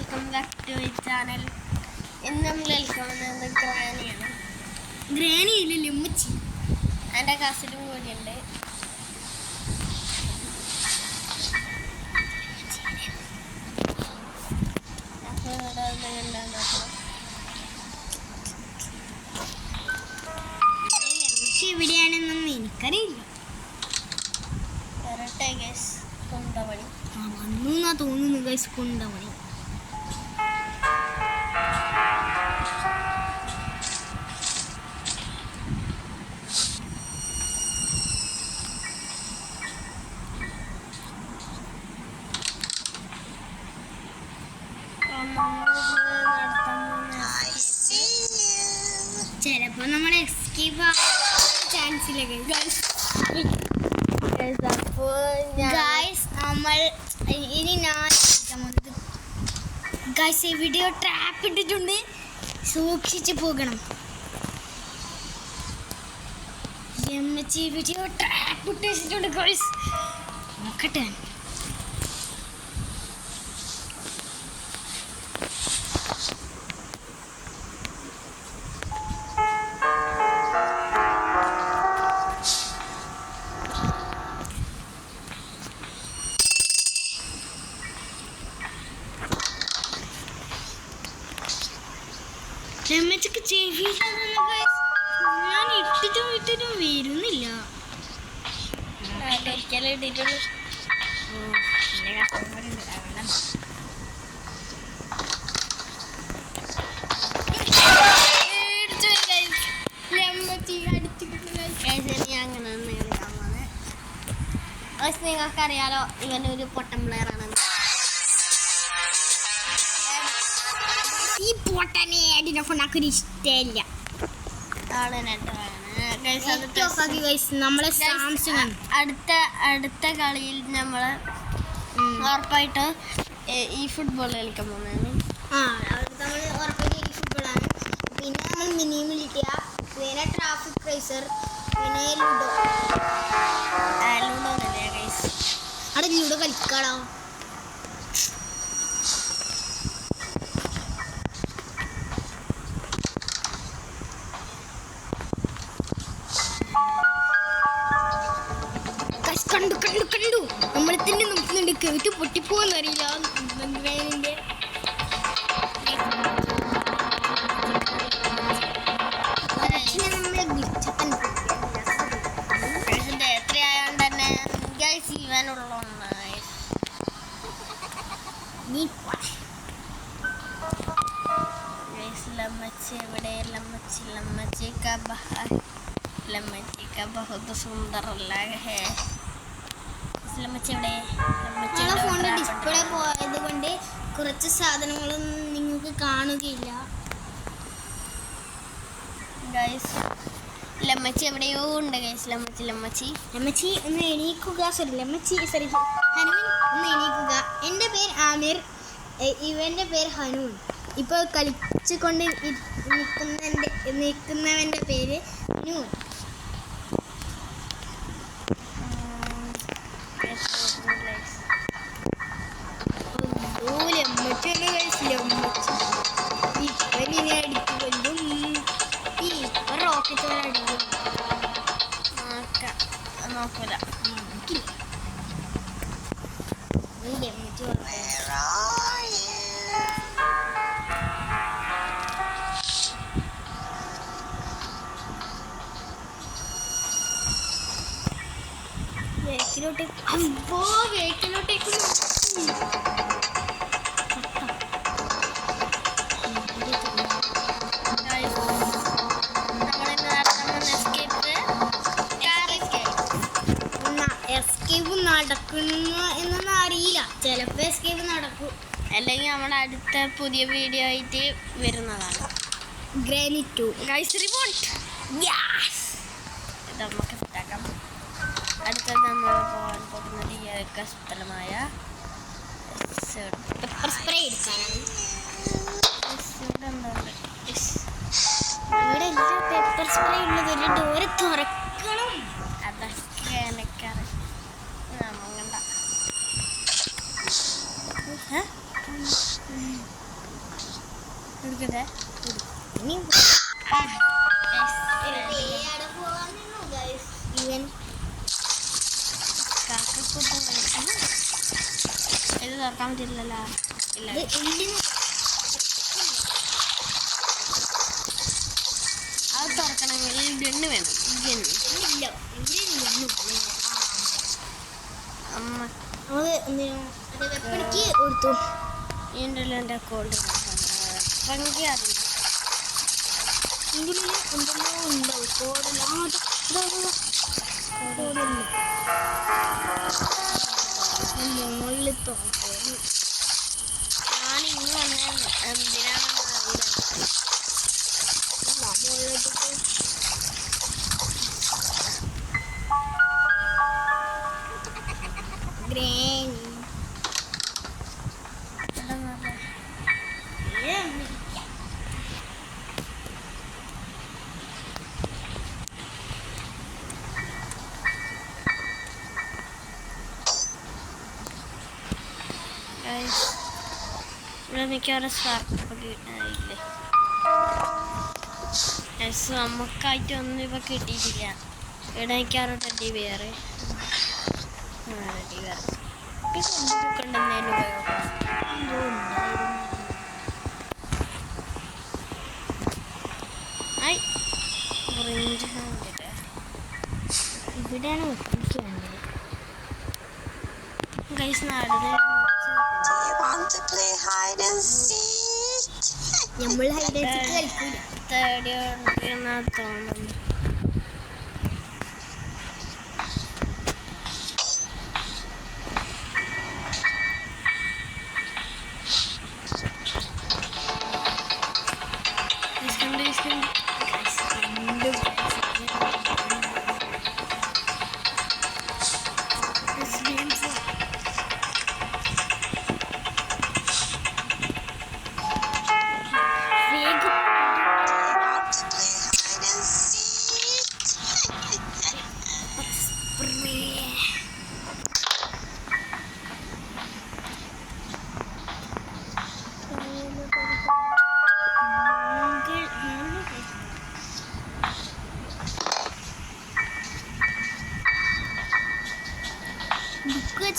Welcome back to my channel. ഇന്ന് നമ്മൾ കേൾക്കുന്നത് ഗ്രാനിയാണ്. ഗ്രാനി ഇല്ലല്ലോ ഉമ്മച്ചി. എൻ്റെ കസിനും കൂടിയുണ്ട്. അപ്പോൾ ഇവിടെ എന്താണെന്ന് നോക്കണം. ഉമ്മച്ചി എവിടെയാണെന്നൊന്നും എനിക്കറിയില്ല. വരട്ടെ ഗൈസ്. കുന്തമണി വന്നു എന്നാ തോന്നുന്നു ഗൈസ്. കുന്തമണി ചിലപ്പോ നമ്മൾ എസ്കേപ്പ് ചാൻസ് ഇല്ല ഗൈസ്. നമ്മൾ ഇനി ഗൈസ് ഈ വീഡിയോ ട്രാപ്പ് ഇട്ടിട്ടുണ്ട്, സൂക്ഷിച്ചു പോകണം. എമ്മച്ചി വീഡിയോ ട്രാപ്പ് ഇട്ട് വെച്ചിട്ടുണ്ട് ഗൈസ്. നോക്കട്ടെ. ചെമ്മച്ചക്ക് ചെവി ഞാൻ ഇട്ടിട്ടും വരുന്നില്ല. ഒരിക്കലും ഇട്ടിട്ടുള്ളൂ. നിങ്ങൾക്കറിയാലോ ഇവനൊരു പൊട്ടൻ പ്ലെയർ ആണെന്ന്. ഈ പൊട്ടനെ അതിനൊരു ഇഷ്ടമില്ല. നമ്മളെ സാംസങ് അടുത്ത കളിയിൽ നമ്മൾ ഉറപ്പായിട്ട് ഈ ഫുട്ബോൾ കളിക്കാൻ പോകുന്നതാണ്. നമ്മൾ ഉറപ്പായിട്ട് ഈ ഫുട്ബോളാണ്. പിന്നെ നമ്മൾ മിനി മിലിറ്റിയ, പിന്നെ ട്രാഫിക് റേസർ, പിന്നെ ലുഡോ. അവിടെ ലുഡോ കളിക്കാളോ. കണ്ടു നമ്മളെ തന്നെ നോക്കുന്നുണ്ട്. കേട്ട് പൊട്ടിപ്പോന്നറിയില്ല. എത്രയായോണ്ട് തന്നെ ജീവനുള്ള लम्मची बड़े लम्मची का बहुत सुंदर लग है. ഫോണിന്റെ ഡിസ്പ്ലേ പോയത് കൊണ്ട് കുറച്ച് സാധനങ്ങളൊന്നും നിങ്ങൾക്ക് കാണുകയില്ല ഗൈസ്. ലമ്മച്ചി എവിടെയോ ഉണ്ട് ഗൈസ്. ലമ്മച്ചി ഒന്ന് എണീക്കുക. ഹനുമൻ ഒന്ന് എണീക്കുക. എൻ്റെ പേര് ആമിർ, ഇവൻ്റെ പേര് ഹനുൻ. ഇപ്പോൾ കളിച്ചുകൊണ്ട് നിൽക്കുന്നവൻ്റെ പേര് നൂൻ. ഇവനിനെ അടിച്ചു കൊല്ലും. ഇപ്പൊ റോക്കറ്റ് പോലെ അടിക്കും. നോക്കൂല. വേക്കിലോട്ടേക്ക് എസ്കേപ്പ് നടക്കുന്ന എന്നൊന്നും അറിയില്ല. ചിലപ്പോൾ എസ്കേപ്പ് നടക്കും, അല്ലെങ്കിൽ നമ്മുടെ അടുത്ത പുതിയ വീഡിയോ ആയിട്ട് വരുന്നതാണ്. Granny 2 guys remote. ഇത് നമുക്ക് സെറ്റാക്കാം. അടുത്തത് നമ്മൾ പോകാൻ പോകുന്നത് ഈ സ്ഥലമായ പെപ്പർ സ്പ്രേ എടുക്കാനാണ്. ഇവിടെ എല്ലാം പെപ്പർ സ്പ്രേ ഉള്ളത്. ഒരു ഡോറ് തുറക്കണം. അതൊക്കെ എനിക്കറിയാം. എടുക്കട്ടെ. ഇനി ഇവൻ കാക്കക്കൂട്ടം കളിക്കുന്നു. ഇത് തുറക്കാൻ പറ്റില്ലല്ലോ. ഇല്ല, അത് തുറക്കണമെങ്കിൽ ഗണ്ണ് വേണം. ഗണ്ണ് അമ്മ വെപ്പണിക്ക് കൊടുത്തു. ഇതിൻ്റെ എൻ്റെ അക്കൗണ്ട് ഭംഗി അറിയില്ല. ഇതിൽ എന്തെല്ലോ ഉണ്ടാവും കോഡെല്ലാം. മുകളിൽ തോന്നുന്നു. ഞാൻ ഇനി വന്ന എന്തിനാണെന്ന് അറിയില്ല. ഗ്രാനി ഇവിടെ മിക്കവാറും സ്പാർക്ക് ഇല്ലേ. നമുക്കായിട്ടൊന്നും ഇപ്പൊ കിട്ടിയിട്ടില്ല. ഇവിടെ മിക്കവാറും ടെഡി ബിയർ ഉണ്ടെന്നതിന് ഇവിടെയാണ് വെപ്പിക്കേണ്ടത്. ഗൈസ് നാടനെ നമ്മൾ ഹൈലൈറ്റ് കളിക്കൂല. തേടി തോന്നുന്നു.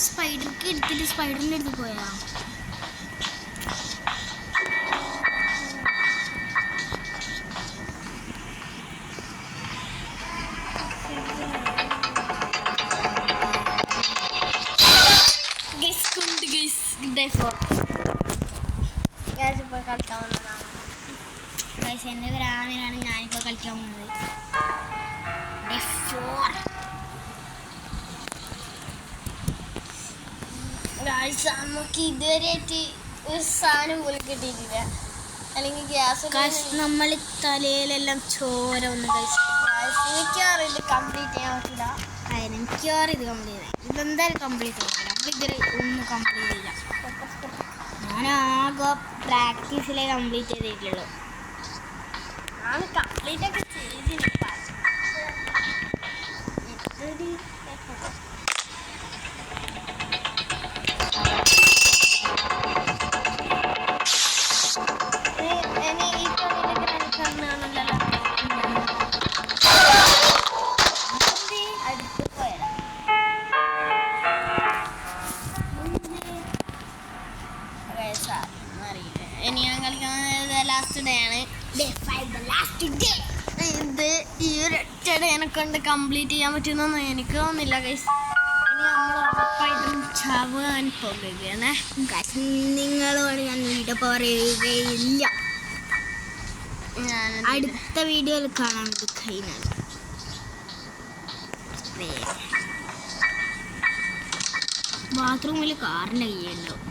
സ്പൈഡർക്ക് എടുത്തിട്ട് സ്പൈഡറിൻ്റെ അടുത്ത് പോയാ. എൻ്റെ ഗ്രാമിനാണ് ഞാനിപ്പോൾ കളിക്കാൻ പോകുന്നത്. നമുക്ക് ഇതുവരെയായിട്ട് ഒരു സാധനം പോലും കിട്ടിയിട്ടില്ല. അല്ലെങ്കിൽ ഗ്യാസ് നമ്മൾ തലയിലെല്ലാം ചോര ഒന്ന് മിക്കവാറും ഇത് കംപ്ലീറ്റ് ചെയ്യാൻ പറ്റില്ല. മിക്കവാറും ഇത് കംപ്ലീറ്റ് ചെയ്യാം. ഇതെന്തായാലും കംപ്ലീറ്റ് ചെയ്യില്ല. നമ്മളിതുവരെ ഒന്നും കംപ്ലീറ്റ് ചെയ്യില്ല. ഞാൻ ആകെ പ്രാക്ടീസിലേ കംപ്ലീറ്റ് ചെയ്തിട്ടുള്ളൂ. ഞാൻ കംപ്ലീറ്റ് ഒക്കെ ചെയ്തില്ല. ഇനി ഞാൻ കളിക്കുന്നത് ലാസ്റ്റ് ഡേ ആണ്. ഇത് ഈ ഒരു ഒറ്റ ഡേനെ കൊണ്ട് കംപ്ലീറ്റ് ചെയ്യാൻ പറ്റുമെന്നൊന്നും എനിക്ക് തോന്നുന്നില്ല ഗൈസ്. ഇനി നമ്മൾ ഉറപ്പായിട്ടും ചാവാൻ പോകുകയാണ്. നിങ്ങളോട് ഞാൻ വീഡിയോ പറയുകയില്ല. ഞാൻ അടുത്ത വീഡിയോയിൽ കാണാൻ വേണ്ടി കഴിഞ്ഞാൽ ബാത്റൂമിൽ കാറിൻ്റെ കയ്യുണ്ടാവും.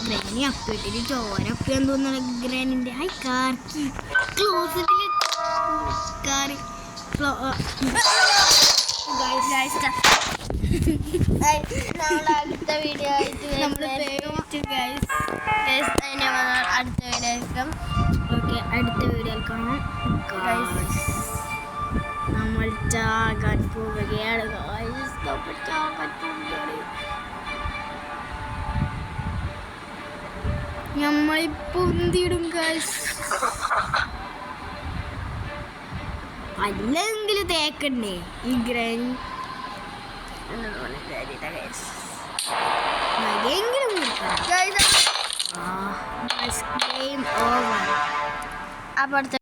ഗ്രാനി അപ്പിട്ടിട്ട് ചോരപ്പിയാൻ തോന്നുന്ന ഗ്രാനിൻ്റെ ഹായ് കാർക്കി ക്ലോസറ്റിൽ കാറി അടുത്ത വീഡിയോ ആയിട്ട് അടുത്ത വീഡിയോ ആയിരിക്കും. ഓക്കെ, അടുത്ത വീഡിയോയിൽ കാണാം. നമ്മൾ ചാകാൻ പോവുകയാണ്. ചാകാൻ പോവുകയാണ്. നമ്മളിപ്പോ എന്തിടും ഗൈസ്? അല്ലെങ്കിലും തേക്കണ്ടേ ഈ ഗ്രൈൻ മകയെങ്കിലും ഗെയിം ഓവർ. അപ്പൊ അടുത്ത